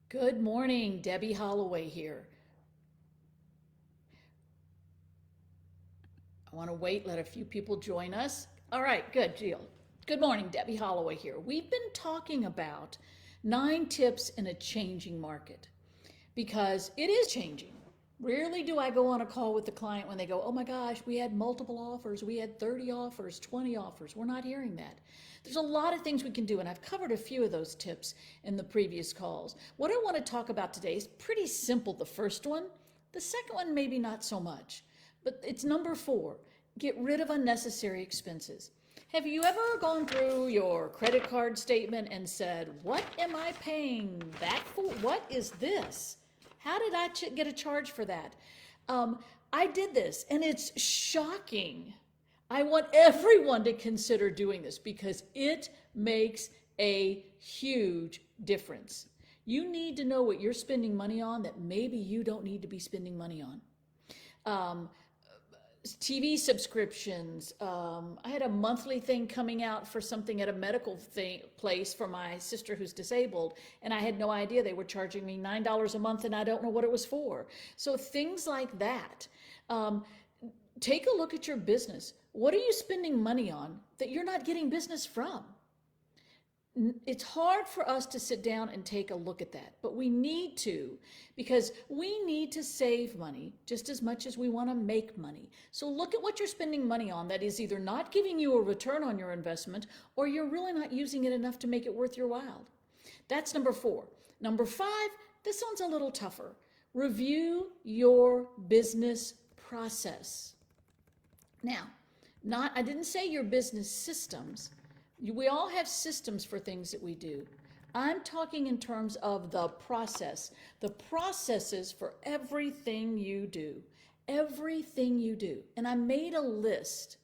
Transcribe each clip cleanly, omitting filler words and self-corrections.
Good morning, Debbie Holloway here. I want to wait, let a few people join us. All right, good deal. Good morning, Debbie Holloway here. We've been talking about 9 tips in a changing market because it is changing. Rarely do I go on a call with the client when they go, oh my gosh, we had multiple offers, we had 30 offers, 20 offers. We're not hearing that. There's a lot of things we can do, and I've covered a few of those tips in the previous calls. What I want to talk about today is pretty simple, the first one. The second one, maybe not so much, but it's number 4. Get rid of unnecessary expenses. Have you ever gone through your credit card statement and said, what am I paying that for? What is this? How did I get a charge for that? I did this, and it's shocking. I want everyone to consider doing this because it makes a huge difference. You need to know what you're spending money on that maybe you don't need to be spending money on. TV subscriptions. I had a monthly thing coming out for something at a medical place for my sister who's disabled, and I had no idea they were charging me $9 a month, and I don't know what it was for. So things like that. Take a look at your business. What are you spending money on that you're not getting business from? It's hard for us to sit down and take a look at that, but we need to, because we need to save money just as much as we want to make money. So look at what you're spending money on that is either not giving you a return on your investment or you're really not using it enough to make it worth your while. That's number 4. Number 5, this one's a little tougher. Review your business process. Now, I didn't say your business systems. We all have systems for things that we do. I'm talking in terms of the process, the processes for everything you do, And I made a list.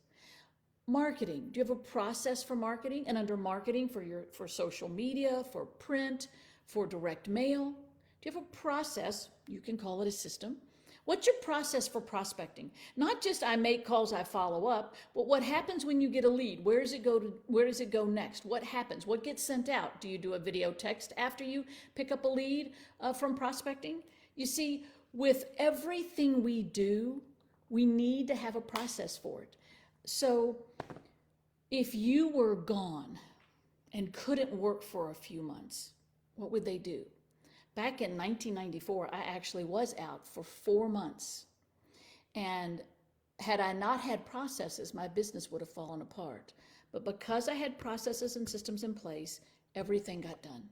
Marketing. Do you have a process for marketing? And under marketing for social media, for print, for direct mail? Do you have a process? You can call it a system. What's your process for prospecting? Not just I make calls, I follow up, but what happens when you get a lead? Where does it go next? What happens? What gets sent out? Do you do a video text after you pick up a lead from prospecting? You see, with everything we do, we need to have a process for it. So if you were gone and couldn't work for a few months, what would they do? Back in 1994, I actually was out for 4 months. And had I not had processes, my business would have fallen apart. But because I had processes and systems in place, everything got done.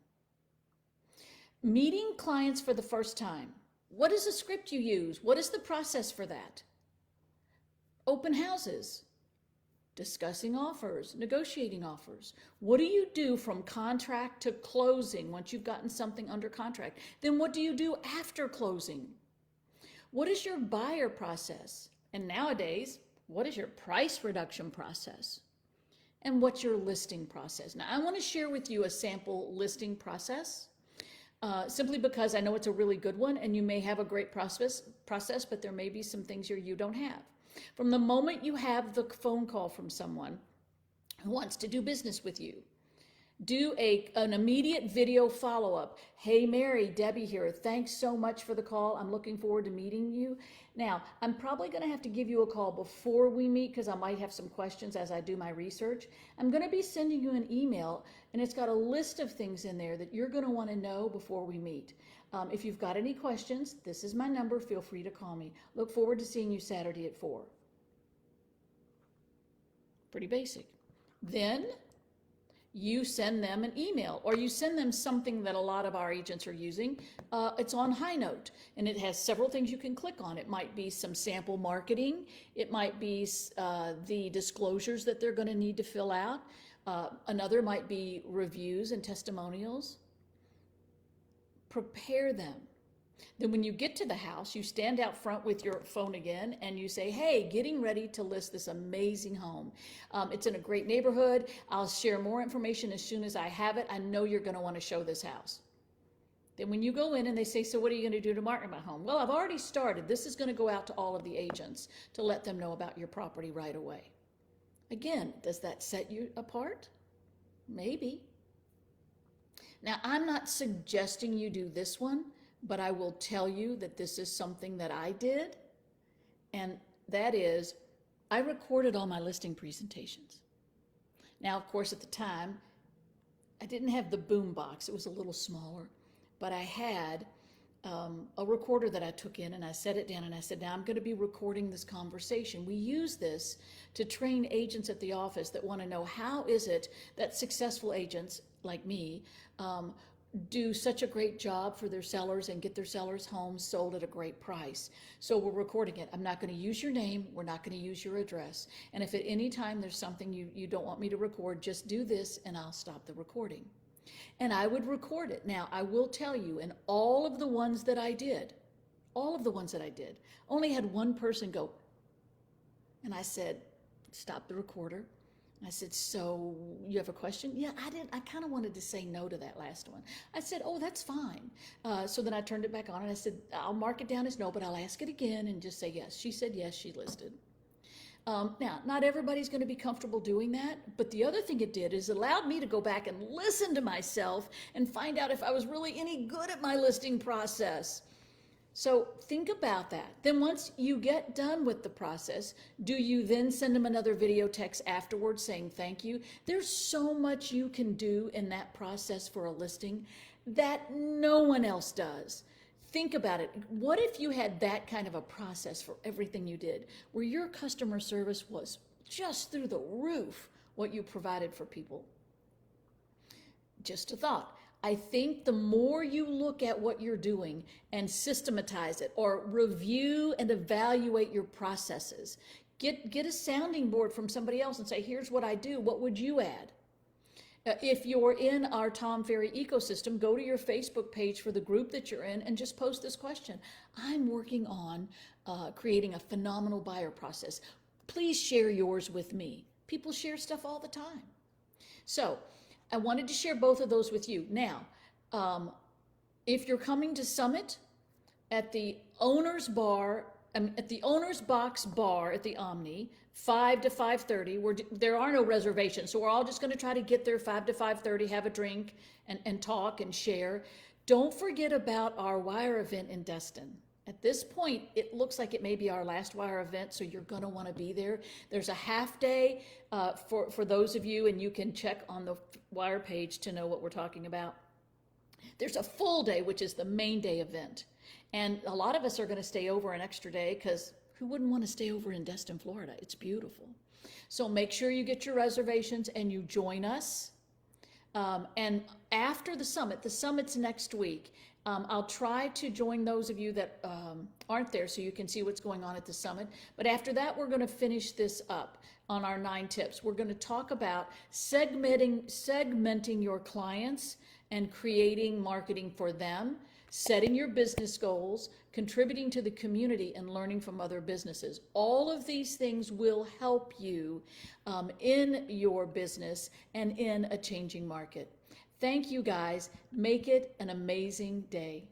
Meeting clients for the first time. What is the script you use? What is the process for that? Open houses. Discussing offers, negotiating offers. What do you do from contract to closing once you've gotten something under contract? Then what do you do after closing? What is your buyer process? And nowadays, what is your price reduction process? And what's your listing process? Now, I want to share with you a sample listing process, simply because I know it's a really good one, and you may have a great process, but there may be some things here you don't have. From the moment you have the phone call from someone who wants to do business with you, do an immediate video follow-up. Hey, Mary, Debbie here. Thanks so much for the call. I'm looking forward to meeting you. Now, I'm probably going to have to give you a call before we meet because I might have some questions as I do my research. I'm going to be sending you an email, and it's got a list of things in there that you're going to want to know before we meet. If you've got any questions, this is my number. Feel free to call me. Look forward to seeing you Saturday at 4. Pretty basic. Then you send them an email, or you send them something that a lot of our agents are using. It's on High Note, and it has several things you can click on. It might be some sample marketing. It might be the disclosures that they're going to need to fill out. Another might be reviews and testimonials. Prepare them. Then when you get to the house, you stand out front with your phone again and you say, hey, getting ready to list this amazing home. It's in a great neighborhood. I'll share more information as soon as I have it. I know you're going to want to show this house. Then when you go in and they say, so what are you going to do to market my home? Well, I've already started. This is going to go out to all of the agents to let them know about your property right away. Again, does that set you apart? Maybe. Now, I'm not suggesting you do this one, but I will tell you that this is something that I did. And that is, I recorded all my listing presentations. Now, of course, at the time, I didn't have the boom box. It was a little smaller, but I had a recorder that I took in, and I set it down and I said, now I'm going to be recording this conversation. We use this to train agents at the office that want to know how is it that successful agents like me do such a great job for their sellers and get their sellers' homes sold at a great price. So we're recording it. I'm not going to use your name. We're not going to use your address. And if at any time there's something you don't want me to record, just do this and I'll stop the recording. And I would record it. Now, I will tell you, in all of the ones that I did, only had one person go, and I said, stop the recorder. I said, so you have a question? Yeah, I kind of wanted to say no to that last one. I said, oh, that's fine. So then I turned it back on and I said, I'll mark it down as no, but I'll ask it again and just say yes. She said yes, she listed. Now, not everybody's going to be comfortable doing that, but the other thing it did is it allowed me to go back and listen to myself and find out if I was really any good at my listing process. So think about that. Then once you get done with the process, do you then send them another video text afterwards saying thank you? There's so much you can do in that process for a listing that no one else does. Think about it. What if you had that kind of a process for everything you did, where your customer service was just through the roof, what you provided for people? Just a thought. I think the more you look at what you're doing and systematize it or review and evaluate your processes, get a sounding board from somebody else and say, here's what I do. What would you add? If you're in our Tom Ferry ecosystem, go to your Facebook page for the group that you're in and just post this question. I'm working on creating a phenomenal buyer process. Please share yours with me. People share stuff all the time. So I wanted to share both of those with you. Now, if you're coming to Summit at the owner's bar, at the owner's box bar at the Omni, 5 to 5:30, there are no reservations. So we're all just going to try to get there 5 to 5:30, have a drink and talk and share. Don't forget about our wire event in Destin. At this point, it looks like it may be our last wire event, so you're going to want to be there. There's a half day for those of you, and you can check on the wire page to know what we're talking about. There's a full day, which is the main day event. And a lot of us are going to stay over an extra day because who wouldn't want to stay over in Destin, Florida? It's beautiful. So make sure you get your reservations and you join us. And after the summit's next week. I'll try to join those of you that aren't there so you can see what's going on at the summit. But after that, we're going to finish this up on our 9 tips. We're going to talk about segmenting your clients and creating marketing for them, setting your business goals, contributing to the community, and learning from other businesses. All of these things will help you in your business and in a changing market. Thank you, guys. Make it an amazing day.